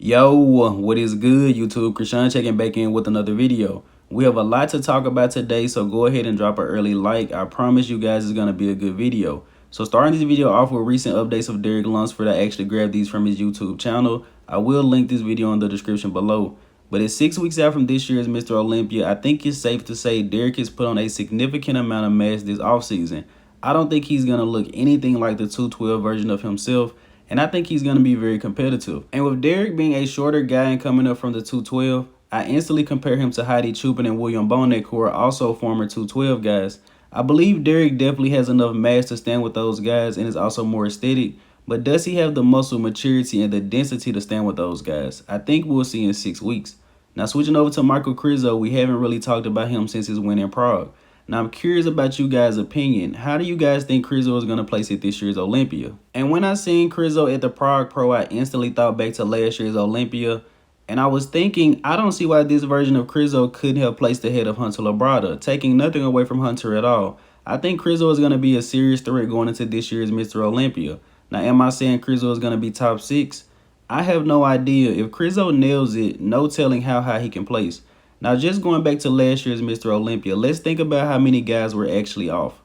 Yo, what is good, YouTube? Krishan checking back in with another video. We have a lot to talk about today, so go ahead and drop an early like. I promise you guys it's going to be a good video. So starting this video off with recent updates of Derek Lunsford, I actually grabbed these from his YouTube channel. I will link this video in the description below. But it's 6 weeks out from this year's Mr. Olympia. I think it's safe to say Derek has put on a significant amount of mass this offseason. I don't think he's going to look anything like the 212 version of himself. And I think he's going to be very competitive. And with Derek being a shorter guy and coming up from the 212, I instantly compare him to Heidi Chupin and William Bonek, who are also former 212 guys. I believe Derek definitely has enough mass to stand with those guys and is also more aesthetic. But does he have the muscle maturity and the density to stand with those guys? I think we'll see in 6 weeks. Now switching over to Michal Krizo, we haven't really talked about him since his win in Prague. Now, I'm curious about you guys' opinion. How do you guys think Krizo is going to place at this year's Olympia? And when I seen Krizo at the Prague Pro, I instantly thought back to last year's Olympia. And I was thinking, I don't see why this version of Krizo couldn't have placed ahead of Hunter Labrada, taking nothing away from Hunter at all. I think Krizo is going to be a serious threat going into this year's Mr. Olympia. Now, am I saying Krizo is going to be top 6? I have no idea. If Krizo nails it, no telling how high he can place. Now, just going back to last year's Mr. Olympia, let's think about how many guys were actually off.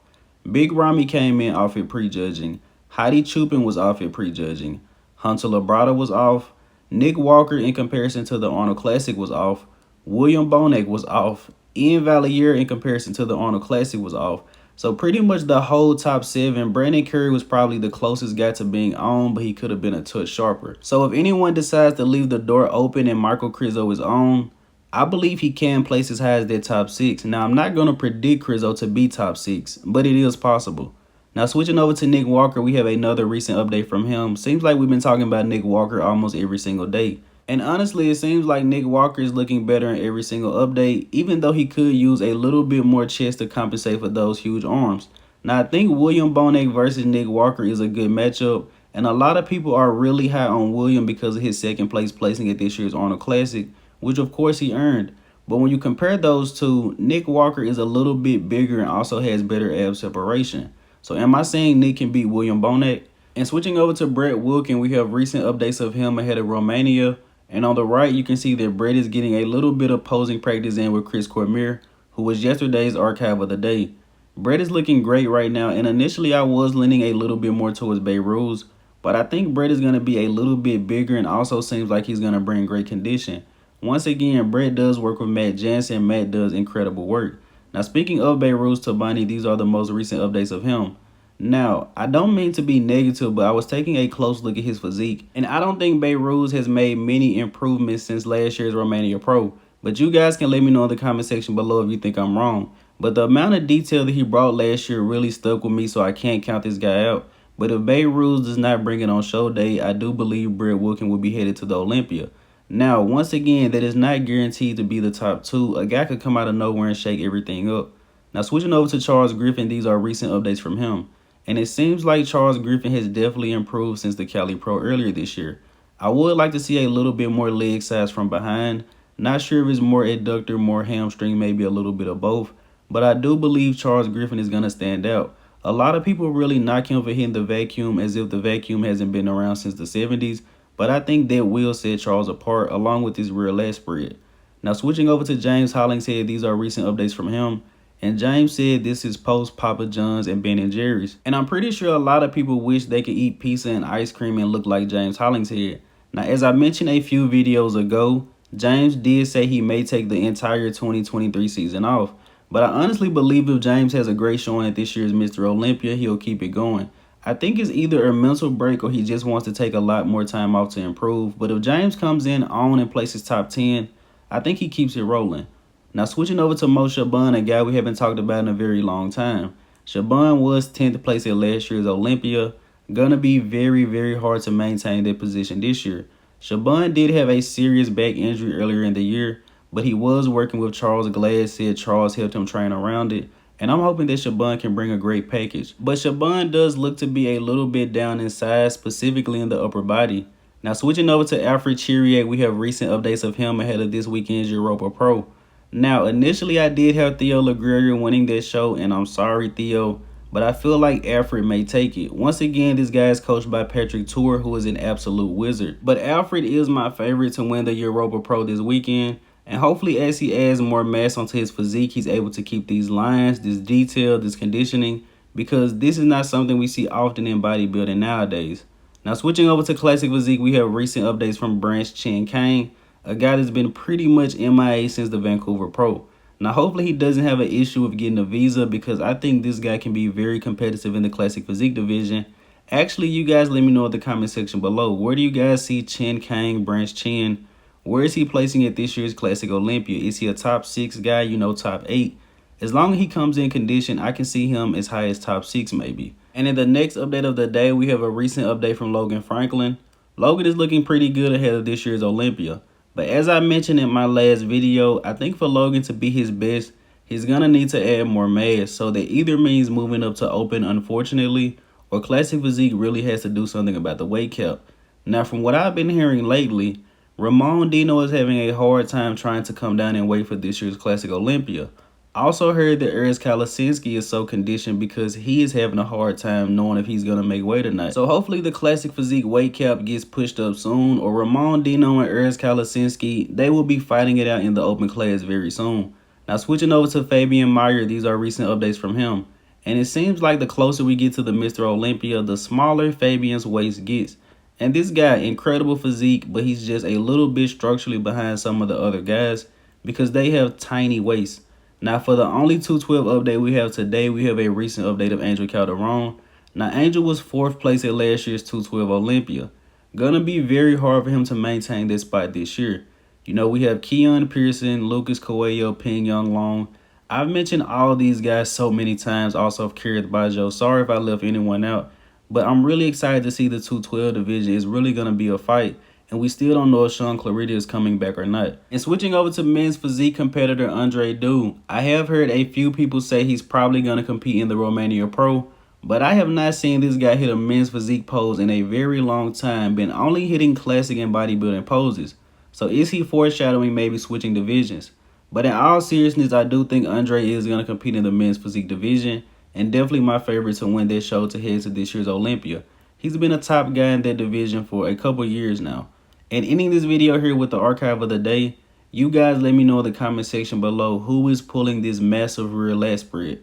Big Ramy came in off at prejudging. Heidi Chupin was off at prejudging. Hunter Labrada was off. Nick Walker, in comparison to the Arnold Classic, was off. William Bonek was off. Ian Valliere, in comparison to the Arnold Classic, was off. So pretty much the whole top 7, Brandon Curry was probably the closest guy to being on, but he could have been a touch sharper. So if anyone decides to leave the door open and Michal Krizo is on, I believe he can place as high as that top 6. Now, I'm not going to predict Krizo to be top 6, but it is possible. Now, switching over to Nick Walker, we have another recent update from him. Seems like we've been talking about Nick Walker almost every single day. And honestly, it seems like Nick Walker is looking better in every single update, even though he could use a little bit more chest to compensate for those huge arms. Now, I think William Bonek versus Nick Walker is a good matchup, and a lot of people are really high on William because of his second place placing at this year's Arnold Classic, which of course he earned. But when you compare those two, Nick Walker is a little bit bigger and also has better ab separation. So am I saying Nick can beat William Bonek? And switching over to Brett Wilkin, we have recent updates of him ahead of Romania. And on the right, you can see that Brett is getting a little bit of posing practice in with Chris Cormier, who was yesterday's archive of the day. Brett is looking great right now, and initially I was leaning a little bit more towards Behrooz, but I think Brett is going to be a little bit bigger and also seems like he's going to bring great condition. Once again, Brett does work with Matt Jansen. Matt does incredible work. Now, speaking of Behrooz Tabani, these are the most recent updates of him. Now, I don't mean to be negative, but I was taking a close look at his physique, and I don't think Behrooz has made many improvements since last year's Romania Pro. But you guys can let me know in the comment section below if you think I'm wrong. But the amount of detail that he brought last year really stuck with me, so I can't count this guy out. But if Behrooz does not bring it on show day, I do believe Brett Wilkin will be headed to the Olympia. Now, once again, that is not guaranteed to be the top 2. A guy could come out of nowhere and shake everything up. Now, switching over to Charles Griffen, these are recent updates from him. And it seems like Charles Griffen has definitely improved since the Cali Pro earlier this year. I would like to see a little bit more leg size from behind. Not sure if it's more adductor, more hamstring, maybe a little bit of both. But I do believe Charles Griffen is going to stand out. A lot of people really knock him for hitting the vacuum as if the vacuum hasn't been around since the 70s. But I think that will set Charles apart along with his rear lat spread. Now switching over to James Hollingshead, these are recent updates from him. And James said this is post Papa John's and Ben & Jerry's. And I'm pretty sure a lot of people wish they could eat pizza and ice cream and look like James Hollingshead. Now, as I mentioned a few videos ago, James did say he may take the entire 2023 season off. But I honestly believe if James has a great showing at this year's Mr. Olympia, he'll keep it going. I think it's either a mental break or he just wants to take a lot more time off to improve. But if James comes in on and places top 10, I think he keeps it rolling. Now, switching over to Shabaan, a guy we haven't talked about in a very long time. Shabaan was 10th place at last year's Olympia. Gonna be very, very hard to maintain that position this year. Shabaan did have a serious back injury earlier in the year, but he was working with Charles. Glad said Charles helped him train around it. And I'm hoping that Shabaan can bring a great package. But Shabaan does look to be a little bit down in size, specifically in the upper body. Now, switching over to Alfred Chiriac, we have recent updates of him ahead of this weekend's Europa Pro. Now, initially I did have Theo LaGreria winning that show, and I'm sorry, Theo, but I feel like Alfred may take it. Once again, this guy is coached by Patrick Tuor, who is an absolute wizard. But Alfred is my favorite to win the Europa Pro this weekend, and hopefully as he adds more mass onto his physique, he's able to keep these lines, this detail, this conditioning, because this is not something we see often in bodybuilding nowadays. Now switching over to classic physique, we have recent updates from branch Chen Kang, a guy that's been pretty much MIA since the Vancouver Pro. Now hopefully he doesn't have an issue of getting a visa, because I think this guy can be very competitive in the classic physique division. Actually, you guys let me know in the comment section below. Where do you guys see Chen Kang, branch Chen? Where is he placing at this year's Classic Olympia? Is he a top 6 guy, top 8? As long as he comes in condition, I can see him as high as top 6 maybe. And in the next update of the day, we have a recent update from Logan Franklin. Logan is looking pretty good ahead of this year's Olympia. But as I mentioned in my last video, I think for Logan to be his best, he's going to need to add more mass. So that either means moving up to open, unfortunately, or classic physique really has to do something about the weight cap. Now, from what I've been hearing lately, Ramon Dino is having a hard time trying to come down in weight for this year's Classic Olympia. I also heard that Ernst Kalasinski is so conditioned because he is having a hard time knowing if he's going to make weight or not. So hopefully the classic physique weight cap gets pushed up soon, or Ramon Dino and Ernst Kalasinski, they will be fighting it out in the open class very soon. Now switching over to Fabian Mayr, these are recent updates from him. And it seems like the closer we get to the Mr. Olympia, the smaller Fabian's waist gets. And this guy, incredible physique, but he's just a little bit structurally behind some of the other guys because they have tiny waists. Now, for the only 212 update we have today, we have a recent update of Angel Calderon. Now, Angel was 4th place at last year's 212 Olympia. Gonna be very hard for him to maintain this spot this year. We have Keon Pearson, Lucas Coelho, Ping Young Long. I've mentioned all these guys so many times, also of Kenneth Bajo. Sorry if I left anyone out. But I'm really excited to see the 212 division. It's really going to be a fight. And we still don't know if Sean Clarita is coming back or not. And switching over to men's physique competitor Andre Deiu, I have heard a few people say he's probably going to compete in the Romania Pro. But I have not seen this guy hit a men's physique pose in a very long time. Been only hitting classic and bodybuilding poses. So is he foreshadowing maybe switching divisions? But in all seriousness, I do think Andre is going to compete in the men's physique division. And definitely my favorite to win that show to head to this year's Olympia. He's been a top guy in that division for a couple years now. And ending this video here with the archive of the day, you guys let me know in the comment section below who is pulling this massive rear lat spread.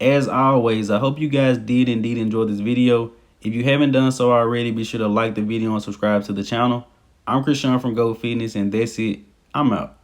As always, I hope you guys did indeed enjoy this video. If you haven't done so already, be sure to like the video and subscribe to the channel. I'm Krishan from Go Fitness, and that's it. I'm out.